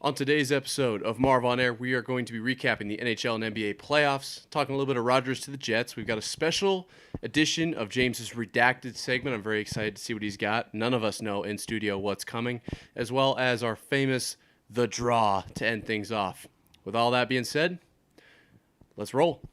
On today's episode of Marv on Air, we are going to be recapping the NHL and NBA Playoffs, talking a little bit of Rodgers to the Jets. We've got a special edition of James's Redacted segment. I'm very excited to see what he's got. None of us know in studio what's coming, as well as our famous The Draw to end things off. With all that being said, let's roll.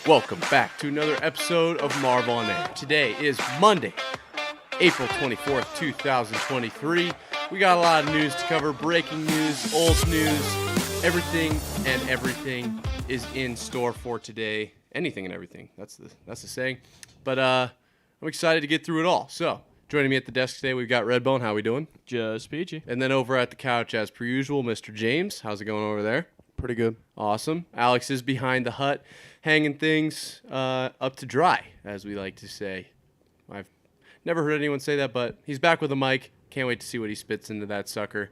Welcome back to another episode of Marv on Air. Today is Monday, April 24th, 2023. We got a lot of news to cover, breaking news, old news, everything is in store for today. Anything and everything, that's the saying. But I'm excited to get through it all. So, joining me at the desk today, we've got Redbone. How we doing? Just peachy. And then over at the couch, as per usual, Mr. James. How's it going over there? Pretty good. Awesome. Alex is behind the hut, hanging things up to dry, as we like to say. I've never heard anyone say that, but he's back with a mic. Can't wait to see what he spits into that sucker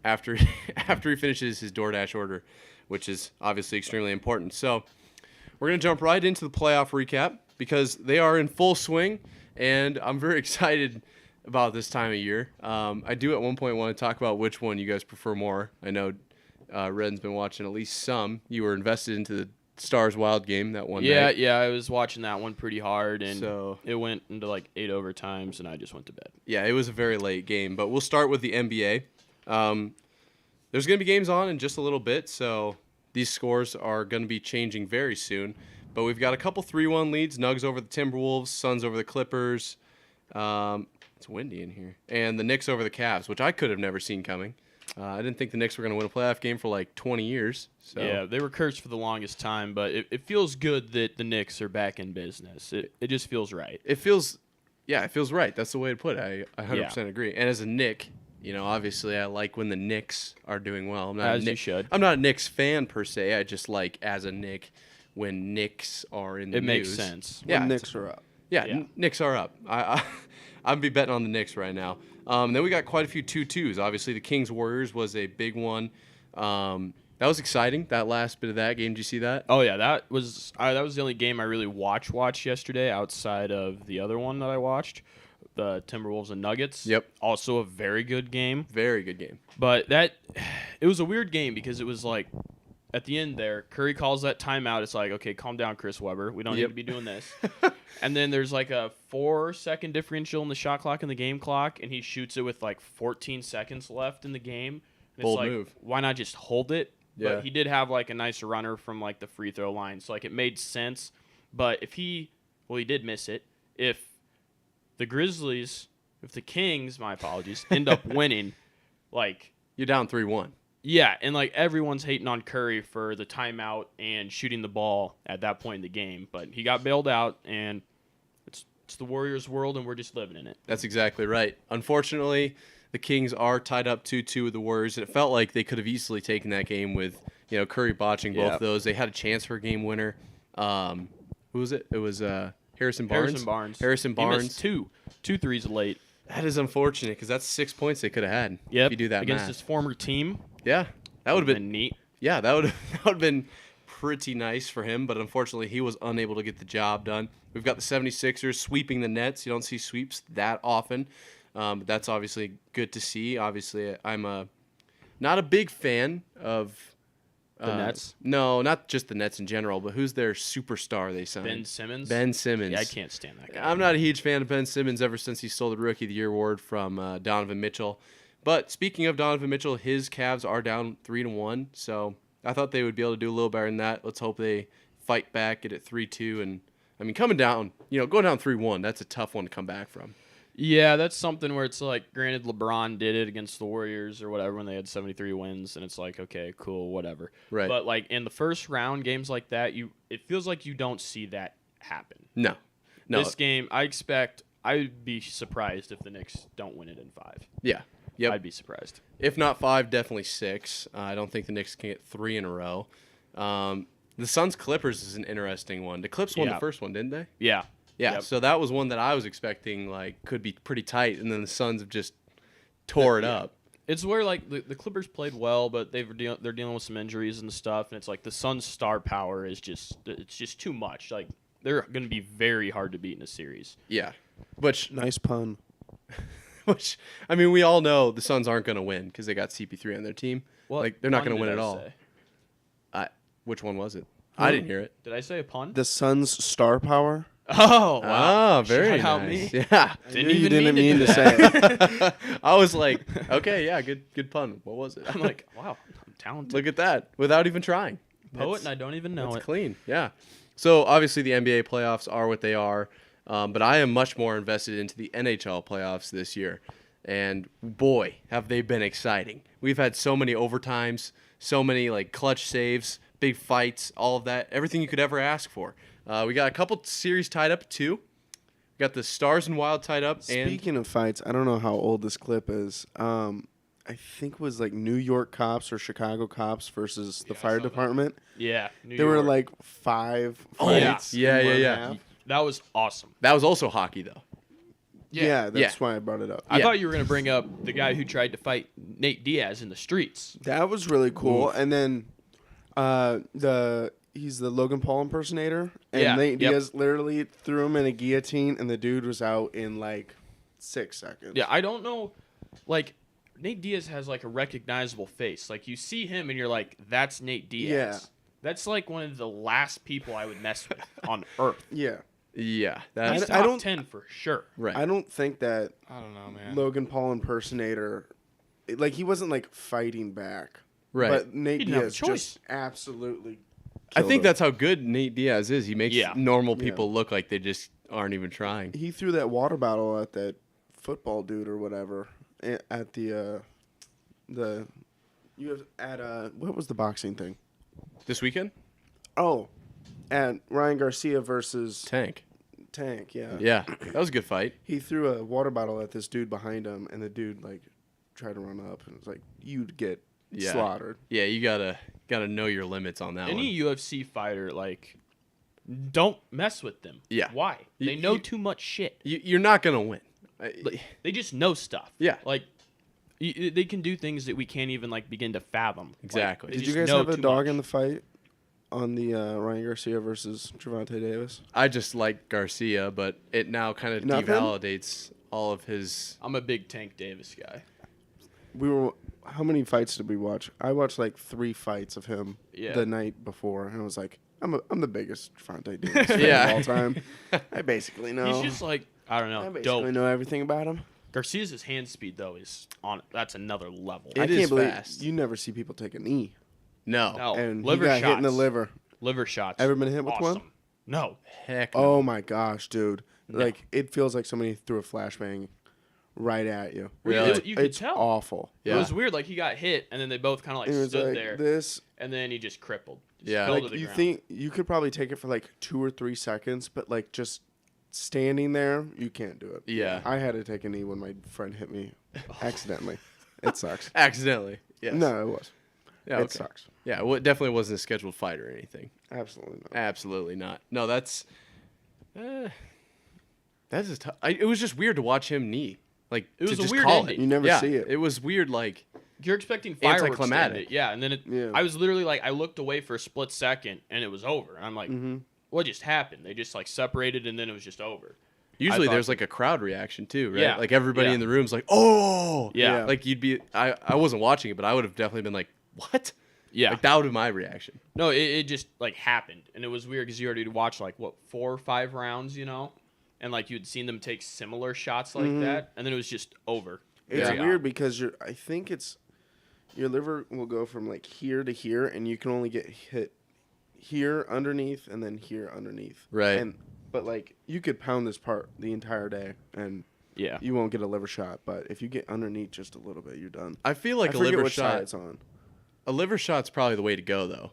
after he finishes his DoorDash order, which is obviously extremely important. So we're going to jump right into the playoff recap because they are in full swing, and I'm very excited about this time of year. I do at one point want to talk about which one you guys prefer more. I know Red's been watching at least some. You were invested into the Stars Wild game that one night. Yeah, I was watching that one pretty hard, and So- it went into like 8 overtimes, and I just went to bed. Yeah, it was a very late game, but we'll start with the NBA. There's going to be games on in just a little bit, so these scores are going to be changing very soon. But we've got a couple 3-1 leads, Nugs over the Timberwolves, Suns over the Clippers. It's windy in here. And the Knicks over the Cavs, which I could have never seen coming. I didn't think the Knicks were going to win a playoff game for like 20 years. So. Yeah, they were cursed for the longest time, but it feels good that the Knicks are back in business. It just feels right. It feels right. That's the way to put it. I 100% agree. And as a Knick, obviously I like when the Knicks are doing well. I'm not you should. I'm not a Knicks fan per se. I just like as a Knick when Knicks are in the It news. makes sense. Yeah, When Knicks are up. Yeah, Knicks are up. I'm be betting on the Knicks right now. Then we got quite a few 2-2s. Obviously, the Kings-Warriors was a big one. That was exciting, that last bit of that game. Did you see that? Oh, yeah, that was the only game I really watched yesterday outside of the other one that I watched, the Timberwolves and Nuggets. Yep. Also a very good game. Very good game. But it was a weird game because it was like, at the end there, Curry calls that timeout. It's like, okay, calm down, Chris Webber. We don't need to be doing this. And then there's like a 4-second differential in the shot clock and the game clock, and he shoots it with like 14 seconds left in the game. And Bold it's like, move. why not just hold it? Yeah. But he did have like a nice runner from like the free throw line, so like it made sense. But he did miss it. If the Kings, my apologies, end up winning, like You're down 3-1. yeah, and like everyone's hating on Curry for the timeout and shooting the ball at that point in the game, but he got bailed out, and it's the Warriors' world, and we're just living in it. That's exactly right. Unfortunately, the Kings are tied up 2-2 with the Warriors, and it felt like they could have easily taken that game with Curry botching both of those. They had a chance for a game winner. Who was it? It was Harrison Barnes. Harrison Barnes. He missed two threes late. That is unfortunate because that's 6 points they could have had. Yep. If you do that against math. his former team. Yeah, that would have been neat. Yeah, that would have been pretty nice for him, but unfortunately he was unable to get the job done. We've got the 76ers sweeping the Nets. You don't see sweeps that often, but that's obviously good to see. Obviously, I'm not a big fan of The Nets? No, not just the Nets in general, but who's their superstar they signed? Ben Simmons? Ben Simmons. Yeah, I can't stand that guy. I'm not a huge fan of Ben Simmons ever since he stole the Rookie of the Year award from Donovan Mitchell. But speaking of Donovan Mitchell, his Cavs are down 3-1, so I thought they would be able to do a little better than that. Let's hope they fight back, get it 3-2, and I mean coming down, going down 3-1, that's a tough one to come back from. Yeah, that's something where it's like, granted, LeBron did it against the Warriors or whatever when they had 73 wins, and it's like, okay, cool, whatever. Right. But like in the first round, games like that, it feels like you don't see that happen. No. No. This game, I would be surprised if the Knicks don't win it in 5. Yeah. Yep. I'd be surprised. If not 5, definitely 6. I don't think the Knicks can get 3 in a row. The Suns Clippers is an interesting one. The Clips won the first one, didn't they? Yeah. Yeah. Yep. So that was one that I was expecting could be pretty tight, and then the Suns have just tore it up. It's where the Clippers played well, but they're dealing with some injuries and stuff, and it's like the Suns' star power is just too much. Like they're going to be very hard to beat in a series. Yeah. Nice pun. Which I mean, we all know the Suns aren't going to win because they got CP3 on their team. What they're not going pun to win did at I all. say? Which one was it? I didn't hear it. Did I say a pun? The Suns' star power. Oh, wow. Oh, very Shout out nice. me. Yeah. You didn't mean to say it. I was like, okay, yeah, good pun. What was it? I'm like, wow, I'm talented. Look at that, without even trying. Poet, and I don't even know That's it. clean. Yeah. So obviously the NBA playoffs are what they are, but I am much more invested into the NHL playoffs this year. And boy, have they been exciting. We've had so many overtimes, so many clutch saves, big fights, all of that, everything you could ever ask for. We got a couple series tied up at 2. We got the Stars and Wild tied up. Speaking of fights, I don't know how old this clip is. I think it was New York cops or Chicago cops versus the fire department. Yeah, There were 5 fights. Yeah. Half. That was awesome. That was also hockey, though. Yeah, that's why I brought it up. I thought you were going to bring up the guy who tried to fight Nate Diaz in the streets. That was really cool. Oof. And then he's the Logan Paul impersonator, and Yeah, Nate yep. Diaz literally threw him in a guillotine, and the dude was out in 6 seconds. Yeah, I don't know. Nate Diaz has a recognizable face. You see him and you're like, that's Nate Diaz. Yeah. That's one of the last people I would mess with on earth. Yeah. Yeah. He's That's top don't- 10 for sure. right. I don't think that I don't know, man. Logan Paul impersonator, he wasn't fighting back. Right. But Nate He didn't have a Diaz choice. just absolutely. I killed think him. that's how good Nate Diaz is. He makes normal Yeah. people look like they just aren't even trying. He threw that water bottle at that football dude or whatever at the what was the boxing thing? This weekend? Oh, at Ryan Garcia versus Tank. Yeah. Yeah. That was a good fight. He threw a water bottle at this dude behind him, and the dude tried to run up, and it's you'd get slaughtered. Yeah, you gotta know your limits on that Any one. UFC fighter, don't mess with them. Yeah. Why? You- They know you- too much shit. You're not gonna win. They just know stuff. Yeah. They can do things that we can't even begin to fathom. Exactly. They Did you just guys know have a too dog much. in the fight on the Ryan Garcia versus Gervonta Davis? I just like Garcia, but it now kind of Nothing? devalidates all of his. I'm a big Tank Davis guy. How many fights did we watch? I watched 3 fights of him Yeah. the night before, and I was like, I'm the biggest Gervonta Davis fan Yeah. of all time. I basically know. He's just I don't I know, basically dope. know everything about him. Garcia's hand speed though is that's another level. It I is can't believe fast. you never see people take a knee, No. No, and liver he got shots. hit in the liver. Liver shots. Ever been hit with awesome. one? No. Heck. No. Oh my gosh, dude! No. It feels like somebody threw a flashbang right at you. Really? You could It's tell. awful. Yeah. It was weird. He got hit, and then they both kind of It was stood there, this. and then he just crippled. Just Yeah. fell to the You ground. think you could probably take it for 2 or 3 seconds, but just standing there, you can't do it. Yeah. I had to take a knee when my friend hit me accidentally. It sucks. Accidentally. Yes. No, it was. Yeah, It okay. sucks. Yeah, well, it definitely wasn't a scheduled fight or anything. Absolutely not. Absolutely not. No, that's just tough. It was just weird to watch him knee. It was to a just weird call ending. You never yeah, see it. It was weird. You're expecting fireworks to end Anticlimactic. it. Yeah, and then Yeah. I was literally I looked away for a split second, and it was over. And I'm like, what just happened? They just separated, and then it was just over. Usually thought- there's a crowd reaction too, right? Yeah, Everybody yeah. in the room's like, oh, Yeah. You'd be. I wasn't watching it, but I would have definitely been like, what? Yeah. That would be my reaction. No, it just happened, and it was weird because you already watched 4 or 5 rounds, and you'd seen them take similar shots like that, and then it was just over. It's Yeah. weird because I think your liver will go from here to here, and you can only get hit here underneath and then here underneath. Right. But you could pound this part the entire day, and Yeah. you won't get a liver shot. But if you get underneath just a little bit, you're done. I feel like I a forget liver which side shot. it's on. A liver shot's probably the way to go, though.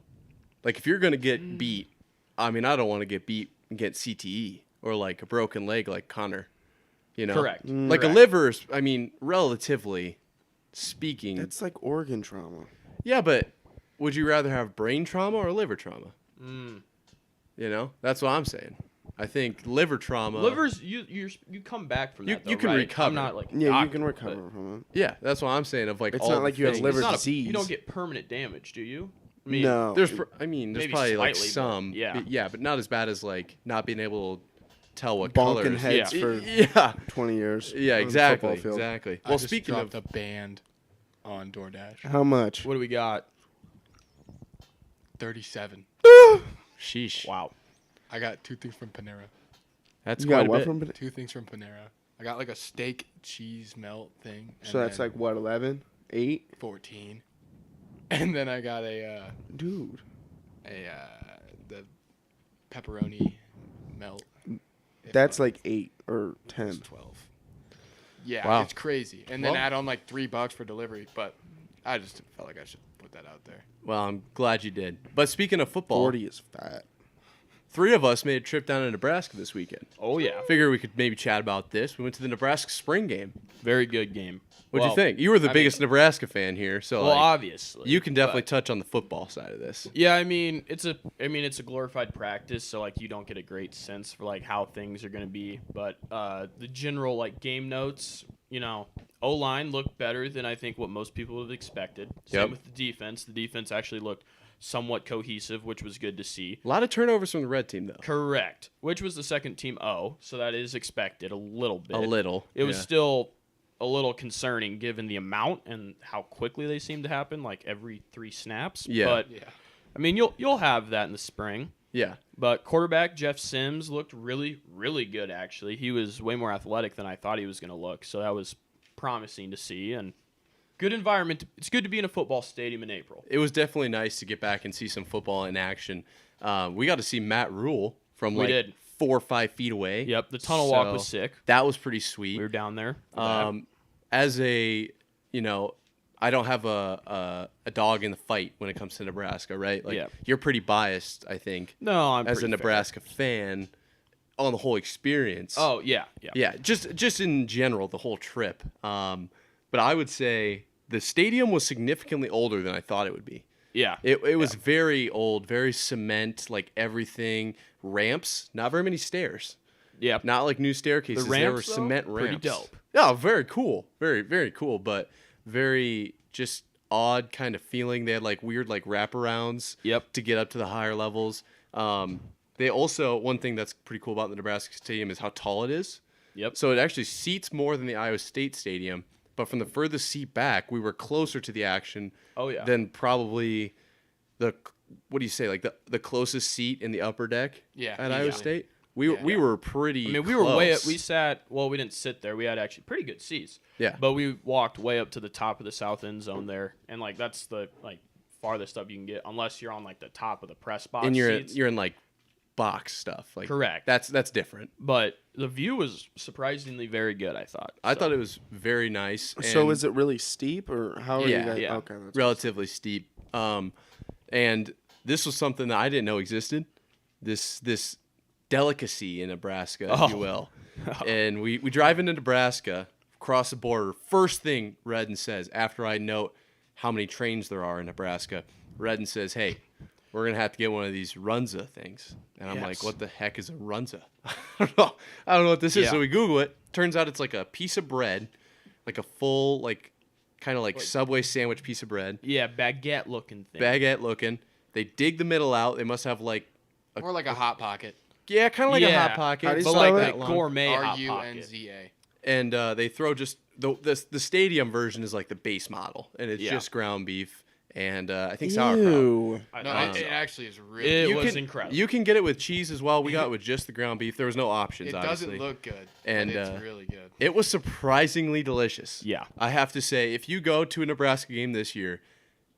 If you're gonna get beat, I mean, I don't want to get beat and get CTE. or like a broken leg like Connor. You know, Correct. Like Correct. a liver, I mean, relatively speaking. That's like organ trauma. Yeah, but would you rather have brain trauma or liver trauma? Mm. You know, that's what I'm saying. I think liver trauma. Livers, you come back from that. You though, can right? recover. I'm not like a Yeah, you doctor, can but recover from it. Yeah, that's what I'm saying. Of like, It's all not the like you have things. liver It's not disease. you don't get permanent damage, do you? I mean, No. There's Maybe probably like slightly, but some. yeah. but not as bad as like not being able to tell what Bonking colors. heads Yeah. for Yeah, 20 years. yeah, on the exactly, football field. exactly. I Well, just speaking dropped of, a band on DoorDash. How much? What do we got? 37. sheesh, Wow. I got 2 things from Panera. that's You quite got a what bit. from? 2 things from Panera. I got like a steak cheese melt thing. And So that's then like what, 11? 8? 14. And then I got Dude. the pepperoni melt. That's like 8 or 10. 12. Yeah, Wow. it's crazy. And then Well- add on like $3 for delivery, but I just felt like I should put that out there. Well, I'm glad you did. But speaking of football, 40 is fat. 3 of us made a trip down to Nebraska this weekend. Oh yeah. Figure we could maybe chat about this. We went to the Nebraska spring game. Very good game. What'd Well, you think? You were the I biggest Nebraska fan here, so Well, like, obviously. you can definitely but- touch on the football side of this. Yeah, I mean, it's a glorified practice, so like you don't get a great sense for like how things are going to be, but the general like game notes, you know, O-line looked better than I think what most people would have expected. Same Yep. with the defense. The defense actually looked somewhat cohesive, which was good to see. A lot of turnovers from the red team, though. Correct. Which was the second team O, so that is expected a little bit. A little. It was yeah. still a little concerning given the amount and how quickly they seem to happen, like every 3 snaps. Yeah. But Yeah. I mean, you'll have that in the spring. Yeah. But quarterback Jeff Sims looked really, really good, actually. He was way more athletic than I thought he was going to look, so that was promising to see. And good environment. It's good to be in a football stadium in April. It was definitely nice to get back and see some football in action. We got to see Matt Rule from We like did. 4 or 5 feet away. Yep, the tunnel walk was So sick. That was pretty sweet. We were down there. for that. As a, you know, I don't have a dog in the fight when it comes to Nebraska, right? Like Yeah. you're pretty biased, I think, No, I'm as a pretty fair. Nebraska fan on the whole experience. Oh, yeah. Yeah, just in general, the whole trip. But I would say the stadium was significantly older than I thought it would be. Yeah. It was very old, very cement, like everything. Ramps, not very many stairs. Yeah. Not like new staircases. The There were ramps, though, cement pretty ramps. dope. Yeah, very cool. Very, very cool, but very just odd kind of feeling. They had like weird like wraparounds Yep. to get up to the higher levels. They also, one thing that's pretty cool about the Nebraska Stadium is how tall it is. Yep. So it actually seats more than the Iowa State Stadium, but from the furthest seat back, we were closer to the action Oh, yeah. than probably the, what do you say, like the closest seat in the upper deck Yeah, at Iowa easily. State? We were pretty I mean, we were way up. close. We sat. Well, we didn't sit there. We had actually pretty good seats. Yeah. But we walked way up to the top of the south end zone there, and like that's the like farthest up you can get, unless you're on like the top of the press box and seats. you're in like box stuff. Like Correct. That's different. But the view was surprisingly very good. I thought. I thought it was very nice. So and is it really steep or how are Yeah, you guys? yeah. Okay, that's relatively steep. And this was something that I didn't know existed. This delicacy in Nebraska, if you will. And we drive into Nebraska, cross the border. First thing Redden says, after I note how many trains there are in Nebraska, Redden says, "Hey, we're gonna have to get one of these Runza things." And I'm like, Yes. "What the heck is a Runza?" I don't know what this is. Yeah. So we Google it. Turns out it's like a piece of bread, like a full, like kind of like Subway sandwich piece of bread, Yeah, baguette looking thing. baguette looking. They dig the middle out. They must have like, More like a Hot Pocket. yeah, kind of like a Yeah. hot pocket, How do you but spell like it? that like long. gourmet hot pocket. RUNZA. And they throw just the stadium version is like the base model, and it's Yeah. just ground beef and I think sauerkraut. Ew. I No, thought it so. actually is really. It You was can- incredible. You can get it with cheese as well. We got it with just the ground beef. There was no options. it obviously. doesn't look good, And, but it's uh, really good. It was surprisingly delicious. Yeah. I have to say, if you go to a Nebraska game this year,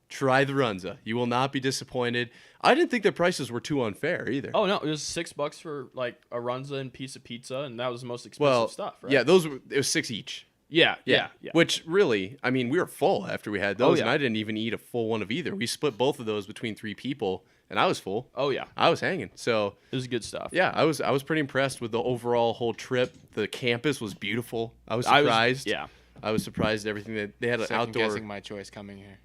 try the Runza. You will not be disappointed. I didn't think the prices were too unfair either. Oh no, it was $6 for like a runza and piece of pizza, and that was the most expensive well, stuff, right? yeah, it was 6 each. Yeah. Which really, I mean, we were full after we had those, yeah. and I didn't even eat a full one of either. We split both of those between 3 people, and I was full. Oh yeah. I was hanging. So It was good stuff. yeah, I was pretty impressed with the overall whole trip. The campus was beautiful. I was surprised. I was surprised at everything that they had an Second outdoor. guessing my choice coming here.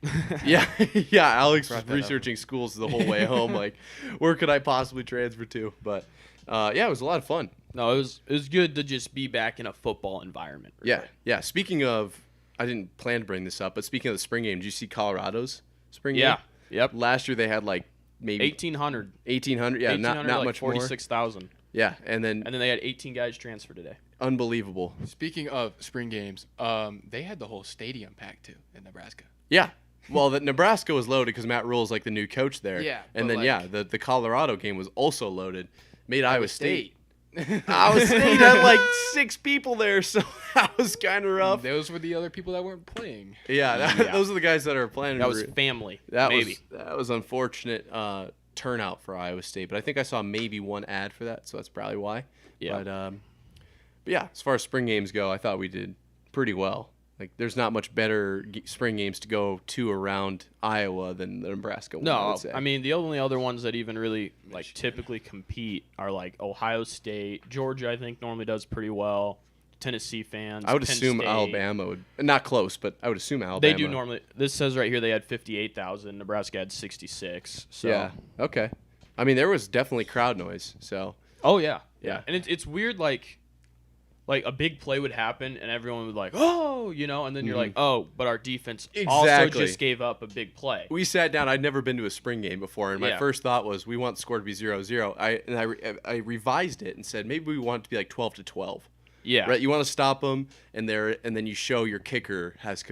Yeah. Alex was Brought that up. researching schools the whole way home. Like, where could I possibly transfer to? But yeah, it was a lot of fun. No, it was good to just be back in a football environment. Really. Yeah. Speaking of, I didn't plan to bring this up, but speaking of the spring game, did you see Colorado's spring game? Yeah. Yep. Last year they had like maybe 1,800. 1,800. Yeah, not like much more. 46,000. Yeah, and then They had 18 guys transfer today. unbelievable. Speaking of spring games, they had the whole stadium packed too in Nebraska. Yeah. Well, the Nebraska was loaded because Matt Rule's like the new coach there. Yeah, And but, then like- the Colorado game was also loaded. Made Iowa State. State. Iowa State had like 6 people there, so that was kind of rough. Those were the other people that weren't playing. Yeah, those are the guys that are planning. That was family. that maybe. was unfortunate turnout for Iowa State, but I think I saw maybe one ad for that, so that's probably why. Yeah. But yeah, as far as spring games go, I thought we did pretty well. Like, there's not much better spring games to go to around Iowa than the Nebraska one. I No, would say. I mean the only other ones that even really like typically compete are like Ohio State, Georgia. I think normally does pretty well. Tennessee fans. I would Penn assume State. Alabama would not close, but I would assume Alabama. They do normally. This says right here they had 58,000. Nebraska had 66. So. Yeah. Okay. I mean, there was definitely crowd noise. So Oh yeah. Yeah. And it's weird like a big play would happen and everyone would like, oh, and then you're like, oh, but our defense also Exactly. just gave up a big play. we sat down. I'd never been to a spring game before, and my Yeah. first thought was we want the score to be 0-0. I revised it and said maybe we want it to be like 12-12. Yeah. Right. You want to stop them, and then you show your kicker has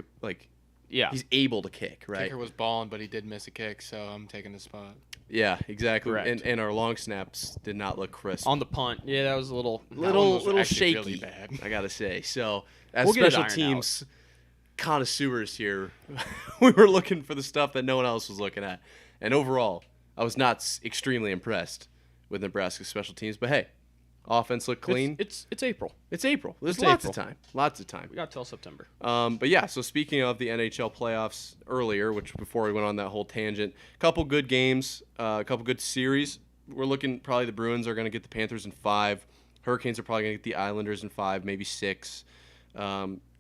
Yeah. he's able to kick. Right. Kicker was balling, but he did miss a kick, so I'm taking the spot. Yeah. Exactly. Correct. And our long snaps did not look crisp. On the punt. Yeah, that was a little. That one was little actually shaky. really bad. I gotta say. So as We'll get it special ironed teams connoisseurs here, we were looking for the stuff that no one else was looking at. And overall, I was not extremely impressed with Nebraska's special teams. But hey, offense looked clean. It's April. It's April. There's It's lots April. of time. Lots of time. We got till September. But yeah, so speaking of the NHL playoffs earlier, which before we went on that whole tangent, a couple good games, a couple good series. We're looking probably the Bruins are going to get the Panthers in 5. Hurricanes are probably going to get the Islanders in 5, maybe 6.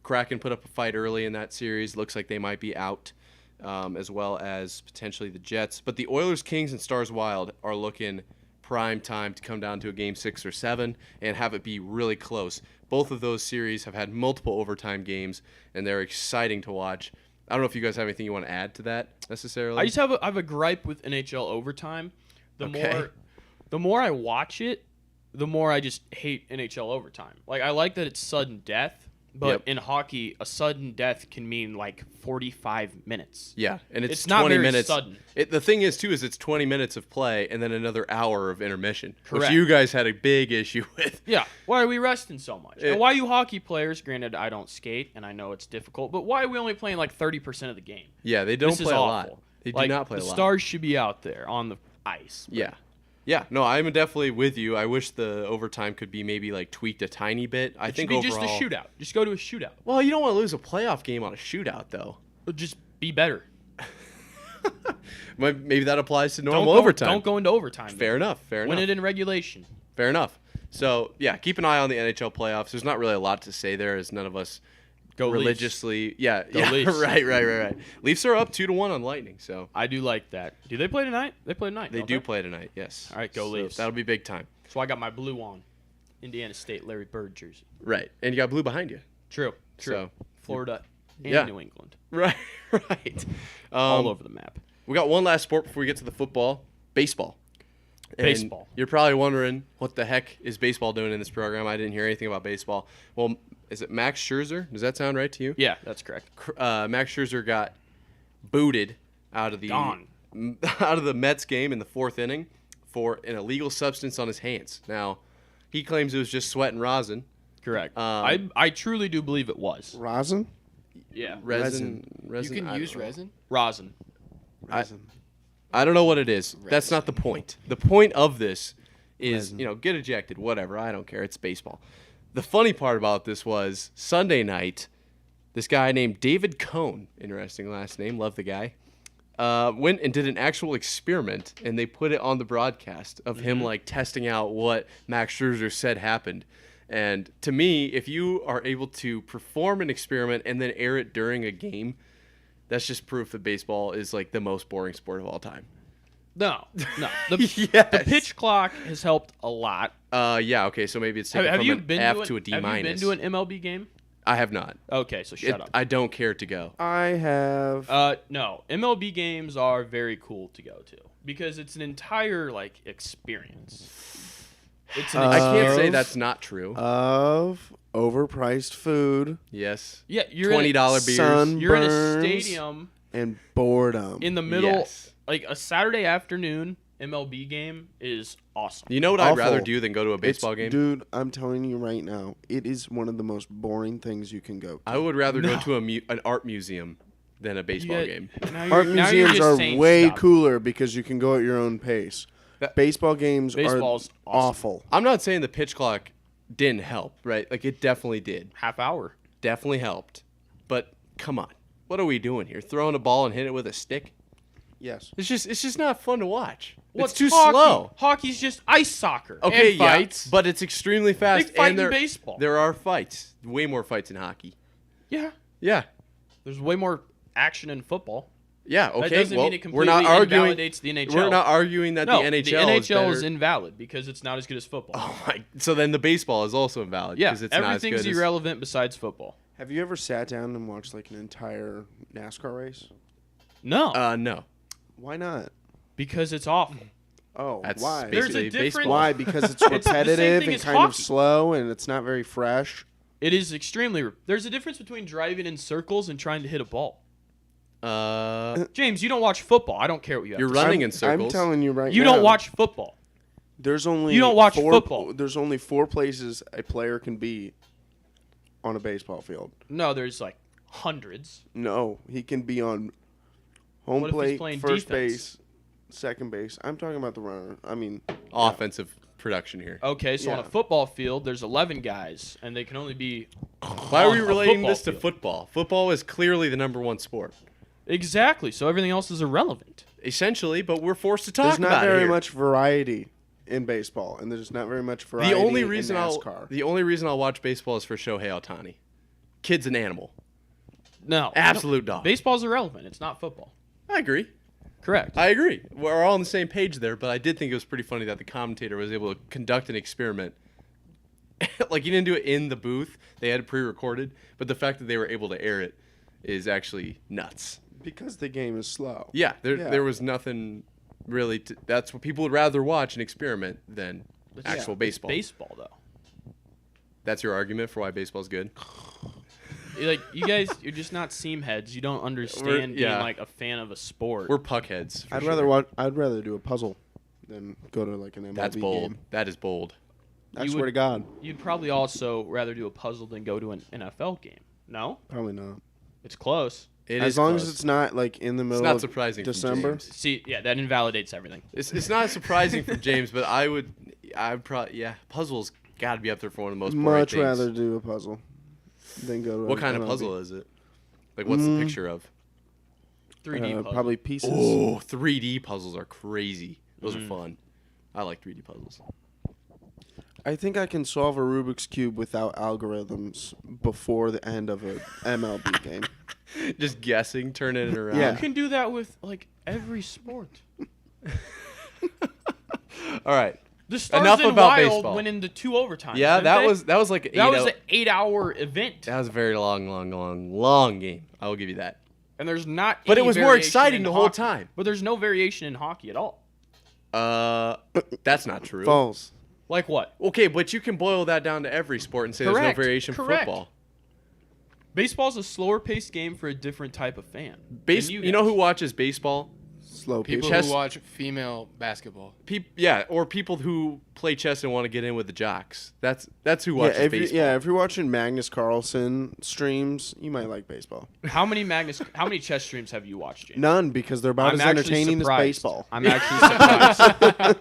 Kraken put up a fight early in that series. Looks like they might be out, as well as potentially the Jets. But the Oilers, Kings, and Stars Wild are looking prime time to come down to a game 6 or 7 and have it be really close. Both of those series have had multiple overtime games, and they're exciting to watch. I don't know if you guys have anything you want to add to that necessarily. I have a gripe with NHL overtime. Okay. The more I watch it, the more I just hate NHL overtime. Like I like that it's sudden death, but Yep. in hockey, a sudden death can mean like 45 minutes. Yeah, and it's It's not 20 very minutes. sudden. The thing is, too, is it's 20 minutes of play and then another hour of intermission, Correct. which you guys had a big issue with. Yeah, why are we resting so much? It- And why you hockey players, granted I don't skate and I know it's difficult, but why are we only playing like 30% of the game? Yeah, they don't This is play a awful. lot. They do Like, not play a the lot. Stars should be out there on the ice. Yeah. Yeah, no, I'm definitely with you. I wish the overtime could be maybe like tweaked a tiny bit. I It should think be overall, just a shootout. Just go to a shootout. Well, you don't want to lose a playoff game on a shootout, though. Just be better. Maybe that applies to normal Don't go, overtime. Don't go into overtime. Fair enough. Fair Win enough. it in regulation. Fair enough. So yeah, keep an eye on the NHL playoffs. There's not really a lot to say there, as none of us Go Leafs. religiously. Yeah, Go yeah, Leafs. right. Leafs are up 2-1 on Lightning, so I do like that. Do they play tonight? They play tonight. they don't do play tonight. Yes. All right, go So Leafs. That'll be big time. So I got my blue on. Indiana State Larry Bird jersey. Right, and you got blue behind you. True. So Florida and Yeah. New England. right, right. All over the map. We got one last sport before we get to the football. Baseball. And Baseball. You're probably wondering what the heck is baseball doing in this program. I didn't hear anything about baseball. Well, is it Max Scherzer? Does that sound right to you? Yeah, that's correct. Max Scherzer got booted out of the Gone. out of the Mets game in the 4th inning for an illegal substance on his hands. Now, he claims it was just sweat and rosin. Correct. I truly do believe it was. Rosin? Yeah. Resin. You can I use don't know. resin. Rosin. Resin. I don't know what it is. That's not the point. The point of this is, Resin. get ejected, whatever. I don't care. It's baseball. The funny part about this was Sunday night, This guy named David Cohn, interesting last name, love the guy, went and did an actual experiment, and they put it on the broadcast of him like testing out what Max Scherzer said happened. And to me, if you are able to perform an experiment and then air it during a game, that's just proof that baseball is like the most boring sport of all time. No. Yes. The pitch clock has helped a lot. Yeah, okay, so maybe it's taken Have from you an been F to a D Have minus. you been to an MLB game? I have not. Okay, so shut up. I don't care to go. I have. No, MLB games are very cool to go to because it's an entire like experience. It's an I can't say Of- that's not true. Of overpriced food Yes. yeah, you're $20 beers. You're in a Sunburns. stadium and boredom. in the middle, Yes. like a Saturday afternoon MLB game is awesome. You know what I'd Awful. rather do than go to a It's- baseball game? Dude, I'm telling you right now, it is one of the most boring things you can go to. I would rather go to an art museum than a baseball Yeah, game. Art now you're museums just are saying way stuff. cooler because you can go at your own pace. Baseball games Baseball's are awesome. awful. I'm not saying the pitch clock didn't help, right? Like it definitely did. Half hour. Definitely helped. But come on. What are we doing here? Throwing a ball and hit it with a stick? Yes. It's just not fun to watch. What's it's too hockey? slow. Hockey's just ice soccer. Okay, and yeah, fights. but it's extremely fast. Big fight and in baseball. There are fights. Way more fights in hockey. Yeah. Yeah. There's way more action in football. Yeah, okay. That doesn't well, mean it we're completely not arguing, invalidates the NHL. We're not arguing that No, the NHL, the NHL is is better. invalid because it's not as good as football. Oh my! So then the baseball is also invalid. yeah, 'cause it's not as everything's good as- irrelevant besides football. Have you ever sat down and watched like an entire NASCAR race? No, No. Why not? because it's awful. Oh, That's why? There's a basically difference- baseball. Why? Because it's the same repetitive thing and as kind of hockey. slow, and it's not very fresh. It is extremely. There's a difference between driving in circles and trying to hit a ball. James, you don't watch football. I don't care what you have You're to running say. in circles. I'm telling you right now. You don't watch football. There's only You don't watch four, football. There's only 4 places a player can be on a baseball field. No, there's like hundreds. No, he can be on home What if he's plate, playing first defense? base, second base. I'm talking about the runner. I mean, Offensive production here. Okay, so on a Yeah. football field, there's 11 guys, and they can only be. Why are we on a relating football this to field. football? Football is clearly the #1 sport, Exactly. So everything else is irrelevant. essentially. But we're forced to talk there's not about it very here. much variety in baseball, and there's not very much variety The only in reason NASCAR. I'll watch baseball is for Shohei Ohtani. Kid's an animal. No. Absolute dog. Baseball's irrelevant. It's not football. I agree. Correct. I agree. We're all on the same page there, but I did think it was pretty funny that the commentator was able to conduct an experiment. Like, he didn't do it in the booth. They had it pre-recorded, but the fact that they were able to air it is actually nuts. Because the game is slow. Yeah, Yeah. there was nothing really that's what people would rather watch, an experiment, than actual It's baseball. baseball, though. That's your argument for why baseball's good? Like, you guys, you're just not seam heads. You don't understand yeah. being like a fan of a sport. We're puckheads. for I'd sure. rather do a puzzle than go to like an MLB That's bold. game. That is bold. I You swear would- to God, You'd probably also rather do a puzzle than go to an NFL game. No? probably not. It's close. It As is long close. as it's not like in the It's middle not of surprising from December. James. See, yeah, that invalidates everything. It's not surprising from James, but I'd probably, yeah, puzzles got to be up there for one of the most boring Much things. rather do a puzzle than go to What an kind of MLB. puzzle is it? Like, what's the picture of? 3D puzzle. Probably pieces. Oh, 3D puzzles are crazy. Those Mm. are fun. I like 3D puzzles. I think I can solve a Rubik's Cube without algorithms before the end of a MLB game. Just guessing, turning it around. Yeah. You can do that with like every sport. All right. The Stars Enough and about Wild baseball. went into 2 overtimes. Yeah, didn't that they? was like that was an 8-hour event, that was a very long game. I will give you that. and there's not. But it any was more variation exciting in the whole hockey. time. But there's no variation in hockey at all. That's not true. False. Like what? Okay, but you can boil that down to every sport and say there's Correct. no variation for Correct. football. Baseball's a slower paced game for a different type of fan. Base, than you know guys. who watches baseball? Slow People people. Chess- who watch female basketball. Yeah, or people who play chess and want to get in with the jocks. That's who Yeah, watches if baseball. if you're watching Magnus Carlsen streams, you might like baseball. How many chess streams have you watched, James? None, because they're about I'm as actually entertaining as surprised. baseball. I'm actually surprised.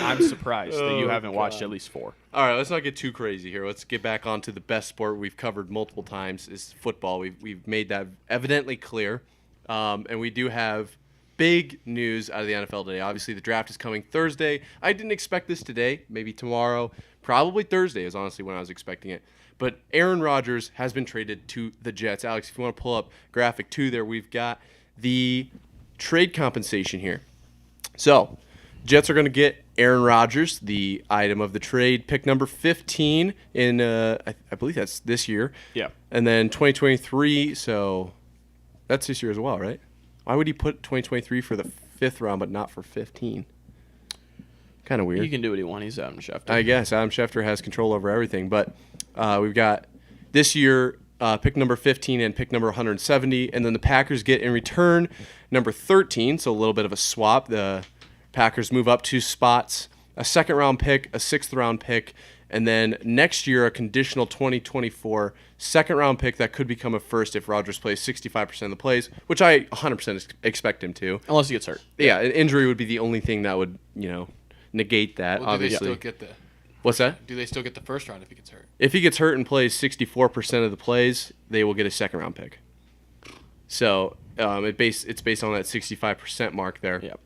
I'm surprised that you Oh, haven't watched God. at least 4. All right, let's not get too crazy here. Let's get back onto the best sport we've covered multiple times is football. We've made that evidently clear, and we do have big news out of the NFL today. Obviously, the draft is coming Thursday. I didn't expect this today. Maybe tomorrow. Probably Thursday is honestly when I was expecting it. But Aaron Rodgers has been traded to the Jets. Alex, if you want to pull up graphic 2 there, we've got the trade compensation here. So, Jets are going to get Aaron Rodgers, the item of the trade, pick number 15 in, I believe that's this year. Yeah. And then 2023, so that's this year as well, right? Why would he put 2023 for the 5th round but not for 15? Kind of weird. He can do what he wants. He's Adam Schefter. I guess Adam Schefter has control over everything, but we've got this year pick number 15 and pick number 170, and then the Packers get in return number 13, so a little bit of a swap. The Packers move up 2 spots, a 2nd-round pick, a 6th-round pick, and then next year a conditional 2024 2nd-round pick that could become a first if Rodgers plays 65% of the plays, which I 100% expect him to. Unless he gets hurt. Yeah, an injury would be the only thing that would, negate that, Well, obviously. do they still get the? What's that? Do they still get the first round if he gets hurt? If he gets hurt and plays 64% of the plays, they will get a 2nd-round pick. So it's based on that 65% mark there. Yep.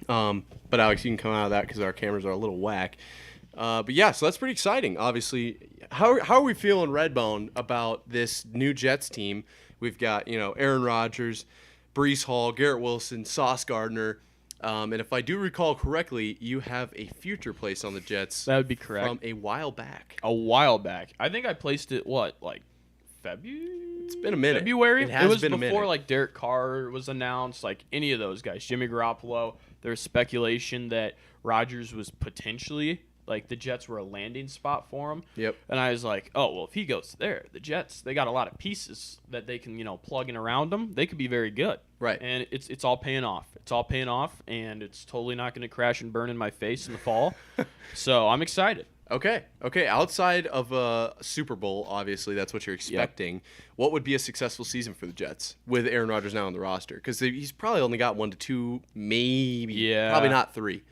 But Alex, you can come out of that because our cameras are a little whack. But yeah, so that's pretty exciting. Obviously, how are we feeling, Redbone, about this new Jets team? We've got Aaron Rodgers, Breece Hall, Garrett Wilson, Sauce Gardner, and if I do recall correctly, you have a future place on the Jets. That would be correct. From a while back. A while back. I think I placed it, February? It's been a minute. February? It has was been a before, minute. Derek Carr was announced, any of those guys. Jimmy Garoppolo. There was speculation that Rodgers was potentially, the Jets were a landing spot for him. Yep. And I was like, oh, well, if he goes there, the Jets, they got a lot of pieces that they can, plug in around them. They could be very good. Right. And it's all paying off. It's all paying off, and it's totally not going to crash and burn in my face in the fall. So I'm excited. Okay. Outside of a Super Bowl, obviously, that's what you're expecting. Yep. What would be a successful season for the Jets with Aaron Rodgers now on the roster? Because he's probably only got 1 to 2, maybe, probably not 3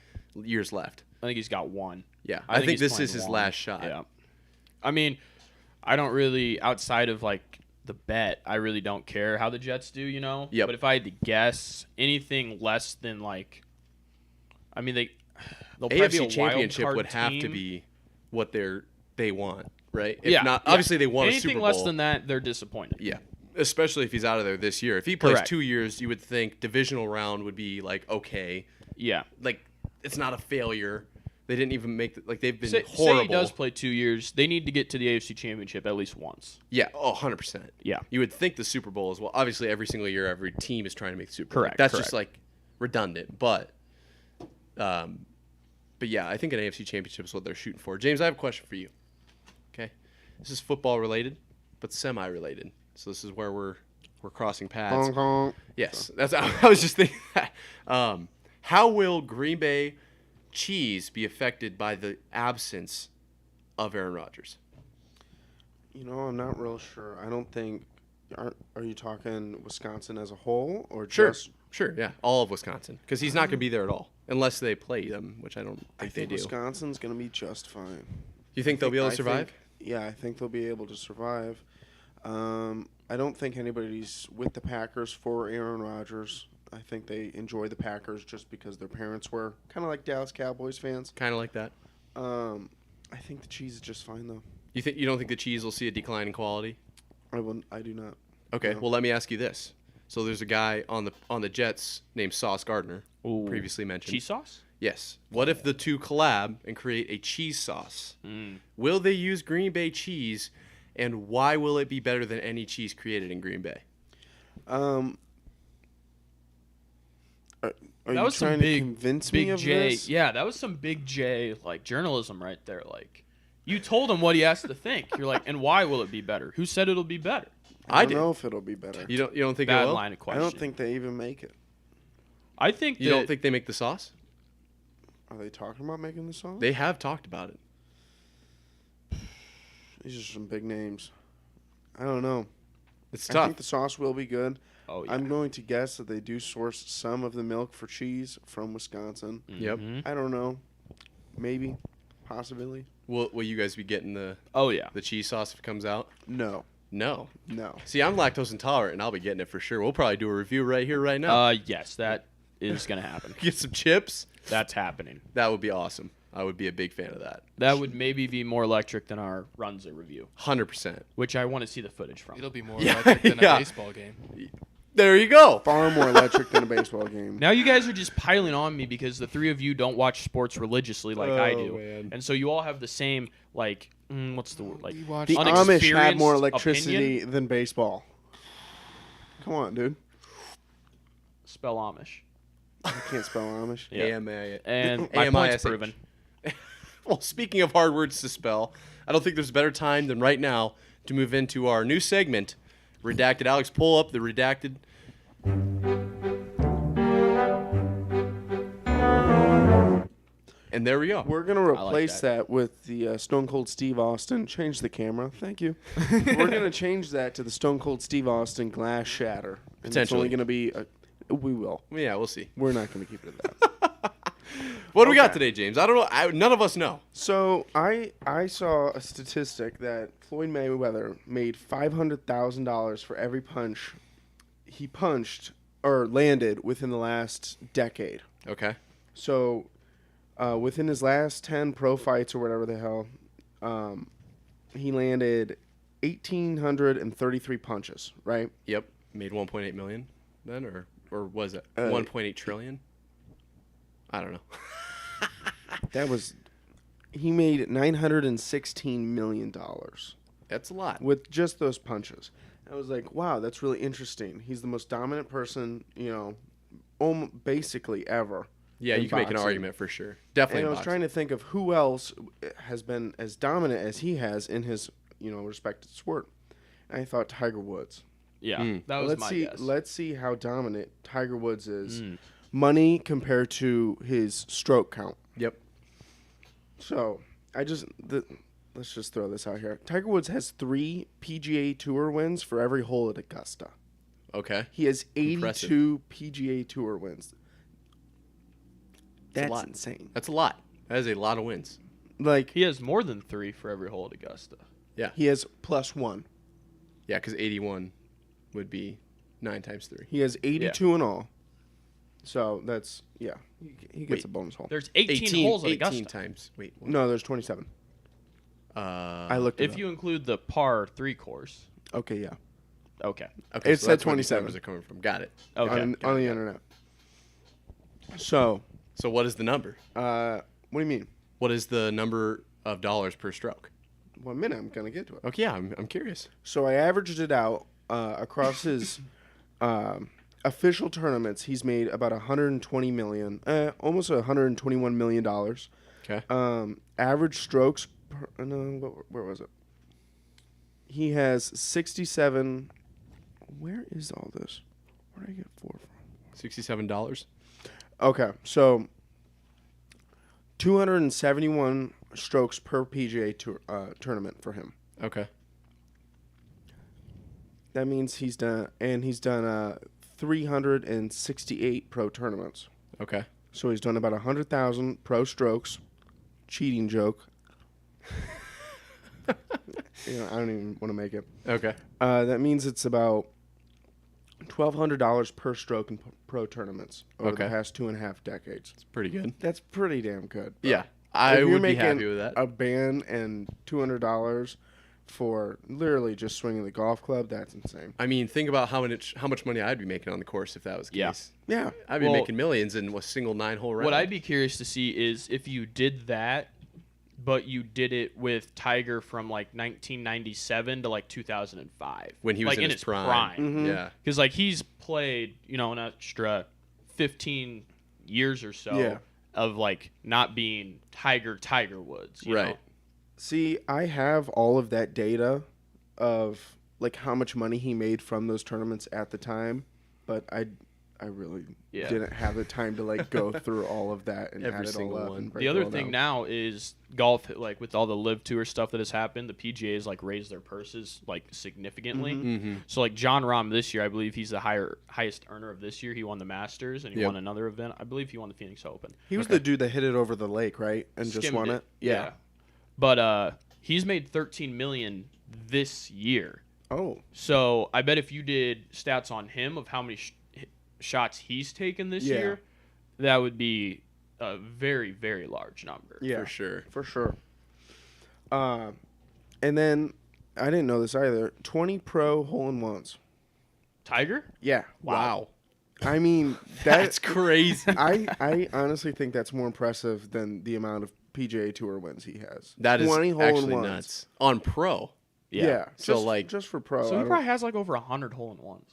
years left. I think he's got 1. Yeah, I think he's this playing is his 1. last shot. Yeah. I mean, I don't really, outside of the bet, I really don't care how the Jets do, Yep. But if I had to guess, anything less than they'll probably be a AFC wild Championship card would have to team. be what they want, right? If Yeah, not, yeah. obviously they want Anything a Super Bowl. less than that, they're disappointed. Yeah, especially if he's out of there this year. If he plays Correct. 2 years, you would think divisional round would be okay. Yeah. It's not a failure. They didn't even make they've been Say horrible. he does play 2 years, they need to get to the AFC Championship at least once. Yeah, 100%. Yeah. You would think the Super Bowl as well. Obviously, every single year, every team is trying to make the Super Bowl. Correct, That's correct. just redundant, but yeah, I think an AFC Championship is what they're shooting for. James, I have a question for you. Okay, this is football related, but semi-related. So this is where we're crossing paths. Honk, honk. Yes, that's. I was just thinking that. How will Green Bay cheese be affected by the absence of Aaron Rodgers? I'm not real sure. I don't think. Are you talking Wisconsin as a whole or Sure. just? Sure, yeah, all of Wisconsin, because he's not going to be there at all unless they play them, which I don't think I they think do. Wisconsin's gonna be just fine. You think they'll be able to survive? I think they'll be able to survive. I don't think anybody's with the Packers for Aaron Rodgers. I think they enjoy the Packers just because their parents were kind of like Dallas Cowboys fans. Kind of like that. I think the cheese is just fine though. You don't think the cheese will see a decline in quality? I do not. Okay, No. well let me ask you this. So there's a guy on the Jets named Sauce Gardner, Ooh. previously mentioned. Cheese sauce? Yes. What if the two collab and create a cheese sauce? Mm. Will they use Green Bay cheese, and why will it be better than any cheese created in Green Bay? Are That you was some trying big- to convince me Big of J. this? Yeah, that was some Big J journalism right there. You told him what he has to think. You're like, and why will it be better? Who said it'll be better? I did. don't know if it'll be better. You don't think it Bad will? line of I question. don't think they even make it. I think You don't think they make the sauce? Are they talking about making the sauce? They have talked about it. These are some big names. I don't know. It's I tough. think the sauce will be good. Oh yeah. I'm going to guess that they do source some of the milk for cheese from Wisconsin. Yep. Mhm. I don't know. maybe, possibly. Will you guys be getting the Oh yeah. cheese sauce if it comes out? No, No. no. See, I'm lactose intolerant, and I'll be getting it for sure. We'll probably do a review right here, right now. Yes, that is gonna happen. Get some chips. That's happening. That would be awesome. I would be a big fan of that. That would maybe be more electric than our Runza review, 100%. which I want to see the footage from. It'll be more Yeah, electric than yeah. a baseball game. There you go. Far more electric than a baseball game. Now you guys are just piling on me because the three of you don't watch sports religiously like I Oh, do, man. and so you all have the same like what's the word, like We watch The Amish have unexperienced more electricity opinion? than baseball. Come on, dude. Spell Amish. I can't spell Amish. Yeah. AMA. And my point's AMISH. proven. Well, speaking of hard words to spell, I don't think there's a better time than right now to move into our new segment, Redacted. Alex, pull up the Redacted. And there we go. We're gonna like replace that. that with the Stone Cold Steve Austin. Change the camera, thank you. We're gonna change that to the Stone Cold Steve Austin Glass Shatter. And it's Potentially. only gonna be. We will. Yeah, we'll see. We're not gonna keep it at that. What do we got Okay. today, James? I don't know. None of us know. So I saw a statistic that Floyd Mayweather made $500,000 for every punch he punched or landed within the last decade. Okay. So within his last 10 pro fights or whatever the hell, he landed 1,833 punches, right? Yep. Made 1.8 million then, or was it 1.8 trillion? I don't know. That was he made $916 million That's a lot. with just those punches. I was like, wow, that's really interesting. He's the most dominant person, basically ever. Yeah, in you can make an boxing. argument for sure. Definitely. And I in was boxing. trying to think of who else has been as dominant as he has in his, respected sport. And I thought Tiger Woods. Yeah, that was let's my see. guess. Let's see how dominant Tiger Woods is. Mm. Money compared to his stroke count. Yep. So let's just throw this out here. Tiger Woods has 3 PGA Tour wins for every hole at Augusta. Okay. He has 82 Impressive. PGA Tour wins. a That's lot. insane. That's a lot. That is a lot of wins. Like He has more than 3 for every hole at Augusta. he has +1. Yeah, because 81 would be 9 times 3. He has 82 in all. So that's he gets Wait. a bonus hole. There's 18 holes at 18 Augusta. times. Wait. What? No, there's 27. I looked it If up. you include the par 3 course. Okay, yeah. Okay. Okay, It so said that's where these 27. numbers are coming from. Got it. Okay. On the internet. So, So what is the number? what do you mean? What is the number of dollars per stroke? 1 minute, I'm going to get to it. Okay, yeah, I'm curious. So I averaged it out across his official tournaments. He's made about 120 million, almost 121 million dollars. Okay. Average strokes. Where was it? He has 67. Where is all this? Where did I get 4 from? $67. Okay, so 271 strokes per PGA tour, tournament for him. Okay. That means he's done 368 pro tournaments. Okay. So he's done about 100,000 pro strokes. Cheating joke. I don't even want to make it. Okay. That means it's about $1,200 per stroke in pro tournaments over the Okay. past 2.5 decades. It's pretty good. That's pretty damn good. bro. Yeah. If I you're would be making happy with that. A band and $200 for literally just swinging the golf club, that's insane. I mean, think about how much money I'd be making on the course if that was the Yeah. case. Yeah. I'd be Well, making millions in a single 9-hole round. What I'd be curious to see is if you did that, but you did it with Tiger from like 1997 to like 2005 when he was like in his prime. Mhm. Yeah. Because like he's played, an extra 15 years or so Yeah. of like not being Tiger Woods, you Right. know? See, I have all of that data of like how much money he made from those tournaments at the time, but I I really Yeah. didn't have the time to like go through all of that and Every add it all single up. one. And break The it other all thing down. now is golf, like with all the Live Tour stuff that has happened, the PGA has like raised their purses like significantly. Mm-hmm. So like John Rahm this year, I believe he's the highest earner of this year. He won the Masters and he Yep. won another event. I believe he won the Phoenix Open. He was Okay. the dude that hit it over the lake, right? And just Skimmed won it. Yeah. But he's made $13 million this year. Oh, So I bet if you did stats on him of how many shots he's taken this Yeah. year, that would be a very, very large number. yeah, For sure. for sure. And then I didn't know this either. 20 pro hole-in-ones. Tiger? Yeah. Wow. I mean, That's crazy. I honestly think that's more impressive than the amount of PGA Tour wins he has. That is 20 actually hole-in-ones. nuts. On pro. Yeah. So, just, like- just for pro. So I he don't- probably has like over 100 hole-in-ones.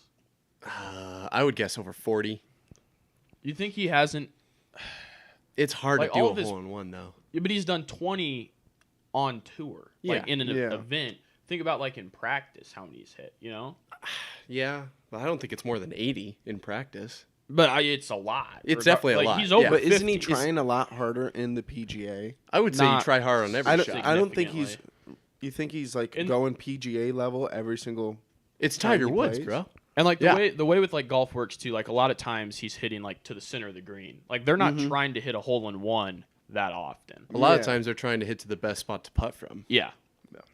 I would guess over 40. You think he hasn't? It's hard Like, to do all a of his- hole-in-one, though. Yeah, but he's done 20 on tour, like Yeah. in an Yeah. event. Think about like in practice how many he's hit. You know, Yeah. But I don't think it's more than 80 in practice. but it's a lot. It's definitely a like, lot, He's over. yeah. But isn't he 50. trying a lot harder in the PGA? I would say you Not- try hard on every I don't, shot. I don't think he's. Significantly. You think he's like In- going PGA level every single? It's time Tiger he Woods, plays? bro. And like Yeah. the way with like golf works too, like a lot of times he's hitting like to the center of the green. Like they're not Mhm. trying to hit a hole in one that often. A lot of Yeah. times they're trying to hit to the best spot to putt from. Yeah.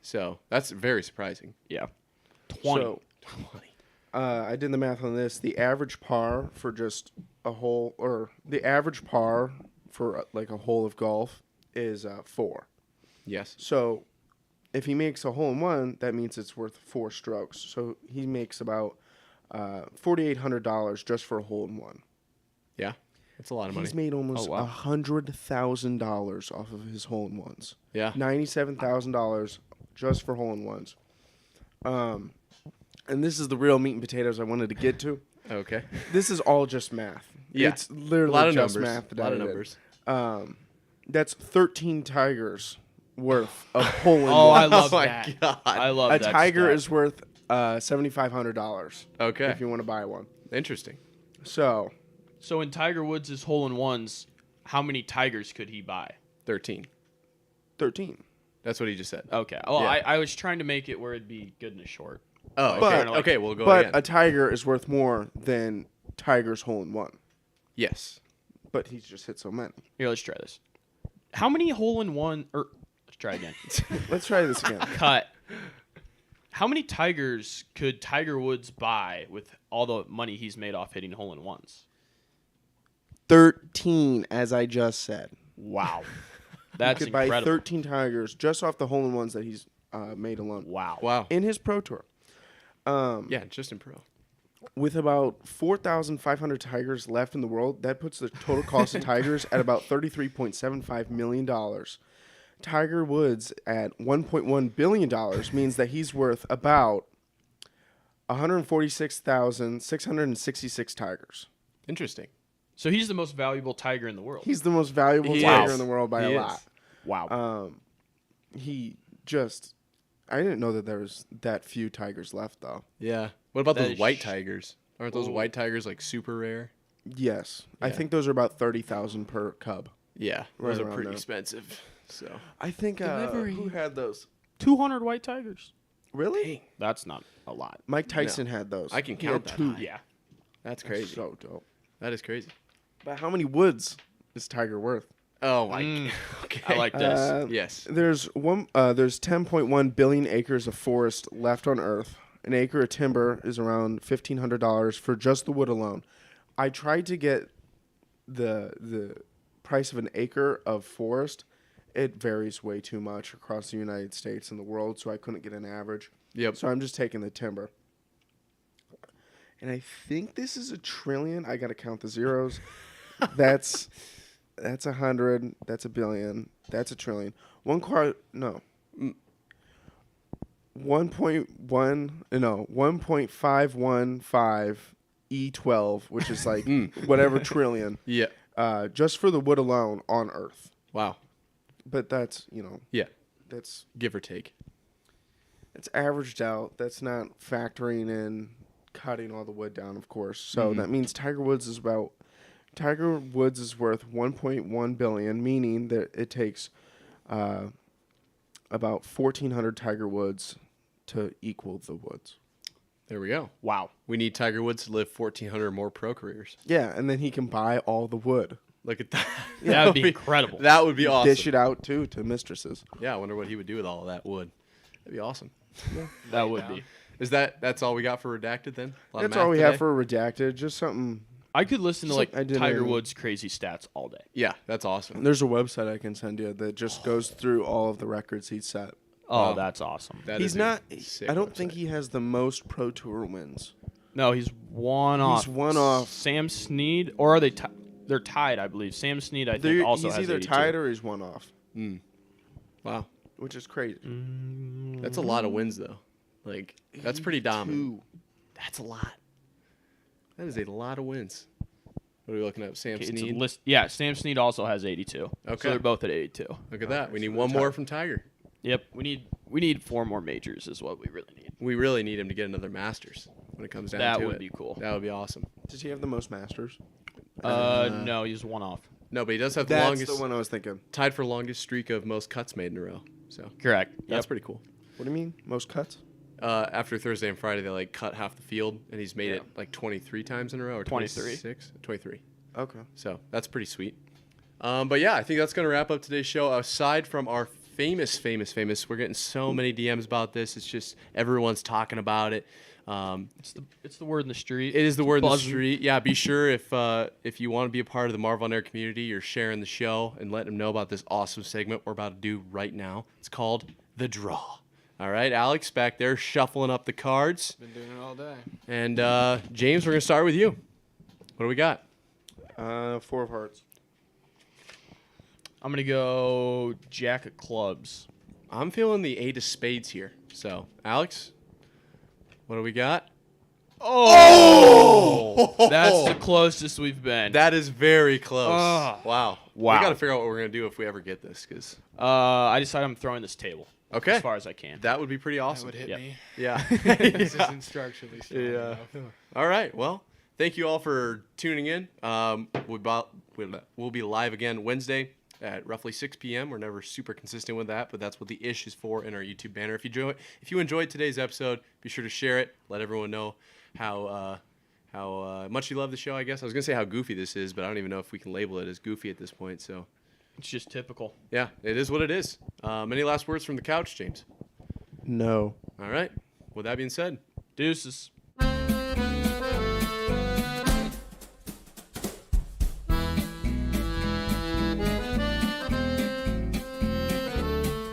So that's very surprising. Yeah. 20. So, I did the math on this. The average par for just a hole, or the average par for like a hole of golf is 4. Yes. So, if he makes a hole in one, that means it's worth 4 strokes. So he makes about $4,800 just for a hole in one. Yeah. That's a lot of money. He's made almost Oh, wow. $100,000 off of his hole in ones. Yeah. $97,000 just for hole in ones. And this is the real meat and potatoes I wanted to get to. Okay. This is all just math. Yeah. It's A literally lot of just numbers. math. A that lot I of did. numbers. That's 13 Tigers worth of hole in Oh, I ones. love Oh my that. God. I love A that. Tiger stat. is worth $7,500 Okay. if you want to buy one. Interesting. So So in Tiger Woods' hole in ones, how many Tigers could he buy? 13. 13. That's what he just said. Okay. Oh, Yeah. I was trying to make it where it'd be good and a short. Oh, But- okay. Okay, we'll go But again. a Tiger is worth more than Tiger's hole in one. Yes. But he's just hit so many. Here, let's try this. How many hole in one? Or let's try again. Let's try this again. Cut. How many Tigers could Tiger Woods buy with all the money he's made off hitting hole in ones? 13, as I just said. Wow. He That's could buy incredible. 13 Tigers just off the hole in ones that he's made alone Wow. Wow. in his pro tour. Yeah, just in pro. With about 4,500 Tigers left in the world, that puts the total cost of Tigers at about $33.75 million. Tiger Woods at $1.1 billion means that he's worth about 146,666 Tigers. Interesting. So he's the most valuable Tiger in the world. He's the most valuable He Tiger is. in the world by He a is. lot. wow. He just... I didn't know that there was that few Tigers left, though. Yeah. What about That those is white tigers? Aren't those Ooh. white tigers like super rare? Yes. I Yeah. think those are about 30,000 per cub. Yeah. Right Those are around pretty there. expensive. So. I think... Delivery. who had those? 200 white Tigers. Really? That's not a lot. Mike Tyson had those. I can He had count that 2. high. Yeah. That's That's crazy. so dope. That is crazy. But how many woods is Tiger worth? Oh my. Mm. Okay. I like this. Yes. There's 10.1 billion acres of forest left on Earth. An acre of timber is around $1,500 for just the wood alone. I tried to get the price of an acre of forest. It varies way too much across the United States and the world, so I couldn't get an average. Yep. So I'm just taking the timber. And I think this is $1 trillion. I got to count the zeros. That's 100. That's $1 billion. That's $1 trillion. 1.515 E12, which is like whatever trillion, Yeah. just for the wood alone on Earth. Wow. But that's, Yeah. that's Give or take. averaged out. That's not factoring in cutting all the wood down, of course. So that means Tiger Woods is worth 1.1 billion, meaning that it takes about 1,400 Tiger Woods to equal the Woods. There we go. Wow. We need Tiger Woods to live 1,400 more pro careers. Yeah, and then he can buy all the wood. Look at that. That would be incredible. That would be awesome. Dish it out, too, to mistresses. Yeah, I wonder what he would do with all of that wood. That'd be awesome. That would be. Is that's all we got for Redacted then? That's all we have for Redacted. Just something. I could listen to like I didn't Tiger even- Woods crazy stats all day. Yeah, that's awesome. There's a website I can send you that just goes through all of the records he's set. Oh, Wow. that's awesome. That He's is a not. sick I don't website. think he has the most Pro Tour wins. No, he's one off. He's one off. Sam Snead, or are they? They're tied, I believe. Sam Snead, I think, also he's has either 82. tied or he's one off, Wow. which is crazy. That's a lot of wins though. Like that's pretty dominant. 82. That's a lot. That is a lot of wins. What are we looking at? Sam Okay, it's a Snead. list. Yeah, Sam Snead also has 82. Okay. So they're both at 82. Look at that. We need so one they're more tied. from Tiger. Yep. We need 4 more majors is what we really need. We really need him to get another Masters when it comes down That to would it. be cool. That would be awesome. Does he have the most Masters? No, he's one off. No, but he does have the That's longest, the one I was thinking. tied for longest streak of most cuts made in a row. So Correct. that's Yep. pretty cool. What do you mean? Most cuts? After Thursday and Friday, they like cut half the field, and he's made it like 23 times in a row, or 23. 26? 23. Okay. So that's pretty sweet. But yeah, I think that's going to wrap up today's show. Aside from our famous, we're getting so many DMs about this. It's just everyone's talking about it. It's the word in the street. It is the word in the buzzing. street. Yeah, be sure if you want to be a part of the Marv on Air community, you're sharing the show and letting them know about this awesome segment we're about to do right now. It's called The Draw. All right, Alex back there shuffling up the cards. Been doing it all day. And James, we're going to start with you. What do we got? 4 of hearts. I'm going to go Jack of clubs. I'm feeling the 8 of spades here. So, Alex, what do we got? Oh! That's the closest we've been. That is very close. Ah. Wow. Wow. We got to figure out what we're going to do if we ever get this. I decided I'm throwing this table Okay. as far as I can. That would be pretty That awesome. would hit Yep. me. Yeah. This Yeah. isn't structurally strong Yeah. enough. All right. Well, thank you all for tuning in. We'll be live again Wednesday at roughly 6 p.m. We're never super consistent with that, but that's what the ish is for in our YouTube banner. If you enjoyed today's episode, be sure to share it. Let everyone know how much you love the show, I guess. I was going to say how goofy this is, but I don't even know if we can label it as goofy at this point. So, It's just typical. yeah, it is what it is. Any last words from the couch, James? No. All right. With that being said, Deuces.